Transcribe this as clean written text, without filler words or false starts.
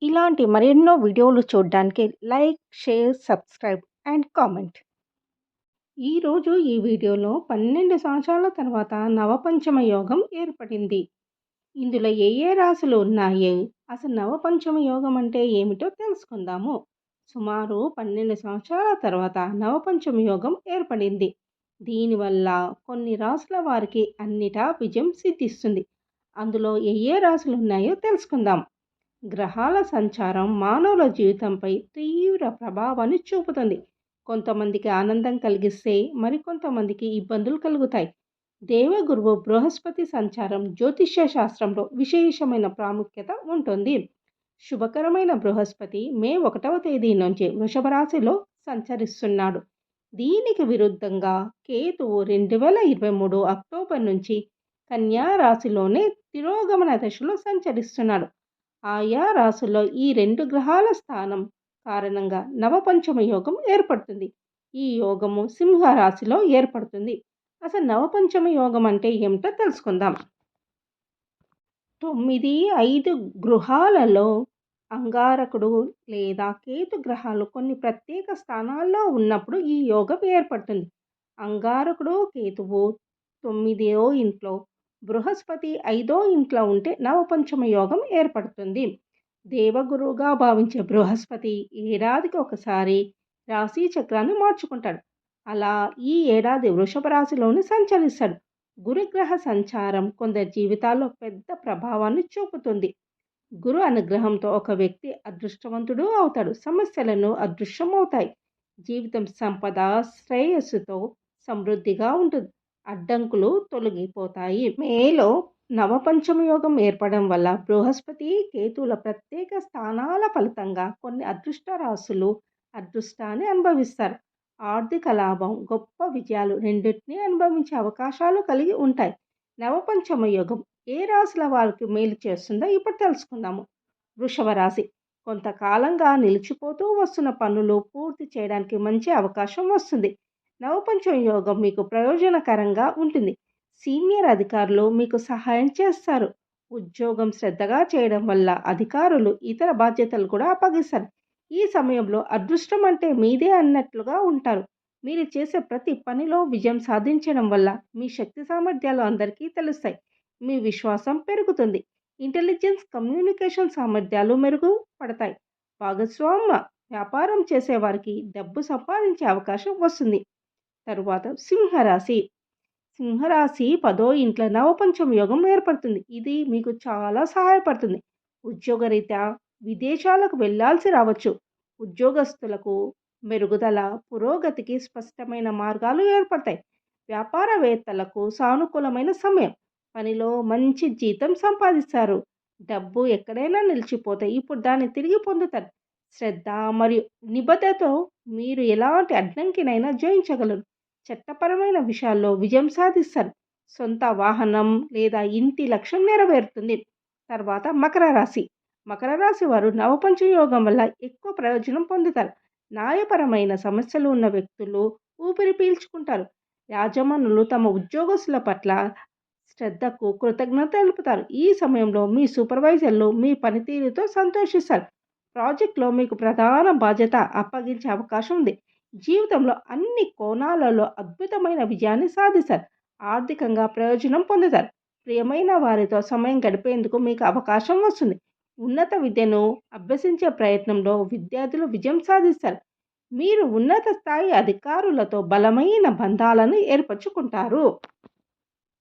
ఇలాంటి మరెన్నో వీడియోలు చూడడానికి like, share, subscribe and comment. ఈరోజు ఈ వీడియోలో 12 సంవత్సరాల తర్వాత నవపంచమ యోగం ఏర్పడింది. ఇందులో ఏ ఏ రాశులు ఉన్నాయి, అసలు నవపంచమ యోగం అంటే ఏమిటో తెలుసుకుందాము. సుమారు 12 సంవత్సరాల తర్వాత నవపంచమ యోగం ఏర్పడింది. దీనివల్ల కొన్ని రాశుల వారికి అన్నిటా విజయం సిద్ధిస్తుంది. అందులో ఏ ఏ రాశులు ఉన్నాయో తెలుసుకుందాం. గ్రహాల సంచారం మానవుల జీవితంపై తీవ్ర ప్రభావాన్ని చూపుతుంది. కొంతమందికి ఆనందం కలిగిస్తే మరికొంతమందికి ఇబ్బందులు కలుగుతాయి. దేవగురువు బృహస్పతి సంచారం జ్యోతిష్య శాస్త్రంలో విశేషమైన ప్రాముఖ్యత ఉంటుంది. శుభకరమైన బృహస్పతి మే 1వ తేదీ నుంచి వృషభ రాశిలో సంచరిస్తున్నాడు. దీనికి విరుద్ధంగా కేతువు 2023 అక్టోబర్ నుంచి కన్యా రాశిలోనే తిరోగమన దశలో సంచరిస్తున్నాడు. ఆయా రాశుల్లో ఈ 2 గ్రహాల స్థానం కారణంగా నవపంచమ యోగం ఏర్పడుతుంది. ఈ యోగము సింహ రాశిలో ఏర్పడుతుంది. అసలు నవపంచమ యోగం అంటే ఏమిటో తెలుసుకుందాం. 9, 5 గృహాలలో అంగారకుడు లేదా కేతు గ్రహాలు కొన్ని ప్రత్యేక స్థానాల్లో ఉన్నప్పుడు ఈ యోగం ఏర్పడుతుంది. అంగారకుడు కేతువు 9వ ఇంట్లో, బృహస్పతి 5వ ఇంట్లో ఉంటే నవపంచమ యోగం ఏర్పడుతుంది. దేవగురువుగా భావించే బృహస్పతి ఏడాదికి ఒకసారి రాశి చక్రాన్ని మార్చుకుంటాడు. అలా ఈ ఏడాది వృషభ రాశిలోని సంచరిస్తాడు. గురుగ్రహ సంచారం కొందరి జీవితాల్లో పెద్ద ప్రభావాన్ని చూపుతుంది. గురు అనుగ్రహంతో ఒక వ్యక్తి అదృష్టవంతుడు అవుతాడు. సమస్యలను అదృశ్యమవుతాయి. జీవితం సంపద, శ్రేయస్సుతో సమృద్ధిగా ఉంటుంది. అడ్డంకులు తొలగిపోతాయి. మేలో నవపంచమ యోగం ఏర్పడడం వల్ల బృహస్పతి, కేతువుల ప్రత్యేక స్థానాల ఫలితంగా కొన్ని అదృష్ట రాశులు అదృష్టాన్ని అనుభవిస్తారు. ఆర్థిక లాభం, గొప్ప విజయాలు రెండింటినీ అనుభవించే అవకాశాలు కలిగి ఉంటాయి. నవపంచమ యోగం ఏ రాశుల వారికి మేలు చేస్తుందో ఇప్పుడు తెలుసుకుందాము. వృషభ రాశి. కొంతకాలంగా నిలిచిపోతూ వస్తున్న పనులు పూర్తి చేయడానికి మంచి అవకాశం వస్తుంది. నవపంచమ యోగం మీకు ప్రయోజనకరంగా ఉంటుంది. సీనియర్ అధికారులు మీకు సహాయం చేస్తారు. ఉద్యోగం శ్రద్ధగా చేయడం వల్ల అధికారులు ఇతర బాధ్యతలు కూడా అప్పగిస్తారు. ఈ సమయంలో అదృష్టం అంటే మీదే అన్నట్లుగా ఉంటారు. మీరు చేసే ప్రతి పనిలో విజయం సాధించడం వల్ల మీ శక్తి సామర్థ్యాలు అందరికీ తెలుస్తాయి. మీ విశ్వాసం పెరుగుతుంది. ఇంటెలిజెన్స్, కమ్యూనికేషన్ సామర్థ్యాలు మెరుగుపడతాయి. భాగస్వామ్య వ్యాపారం చేసేవారికి డబ్బు సంపాదించే అవకాశం వస్తుంది. తరువాత సింహరాశి. సింహరాశి 10వ ఇంట్లో నవపంచమ యోగం ఏర్పడుతుంది. ఇది మీకు చాలా సహాయపడుతుంది. ఉద్యోగరీత్యా విదేశాలకు వెళ్లాల్సి రావచ్చు. ఉద్యోగస్తులకు మెరుగుదల, పురోగతికి స్పష్టమైన మార్గాలు ఏర్పడతాయి. వ్యాపారవేత్తలకు సానుకూలమైన సమయం. పనిలో మంచి జీతం సంపాదిస్తారు. డబ్బు ఎక్కడైనా నిలిచిపోతే ఇప్పుడు దాన్ని తిరిగి పొందుతారు. శ్రద్ధ మరియు నిబద్ధతతో మీరు ఎలాంటి అడ్డంకినైనా జయించగలరు. చట్టపరమైన విషయాల్లో విజయం సాధిస్తారు. సొంత వాహనం లేదా ఇంటి లక్ష్యం నెరవేరుతుంది. తర్వాత మకర రాశి. మకర రాశి వారు నవపంచమ యోగం వల్ల ఎక్కువ ప్రయోజనం పొందుతారు. న్యాయపరమైన సమస్యలు ఉన్న వ్యక్తులు ఊపిరి పీల్చుకుంటారు. యాజమానులు తమ ఉద్యోగస్తుల పట్ల శ్రద్ధకు కృతజ్ఞత తెలుపుతారు. ఈ సమయంలో మీ సూపర్వైజర్లు మీ పనితీరుతో సంతోషిస్తారు. ప్రాజెక్టులో మీకు ప్రధాన బాధ్యత అప్పగించే అవకాశం ఉంది. జీవితంలో అన్ని కోణాలలో అద్భుతమైన విజయాన్ని సాధిస్తారు. ఆర్థికంగా ప్రయోజనం పొందుతారు. ప్రియమైన వారితో సమయం గడిపేందుకు మీకు అవకాశం వస్తుంది. ఉన్నత విద్యను అభ్యసించే ప్రయత్నంలో విద్యార్థులు విజయం సాధిస్తారు. మీరు ఉన్నత స్థాయి అధికారులతో బలమైన బంధాలను ఏర్పరచుకుంటారు.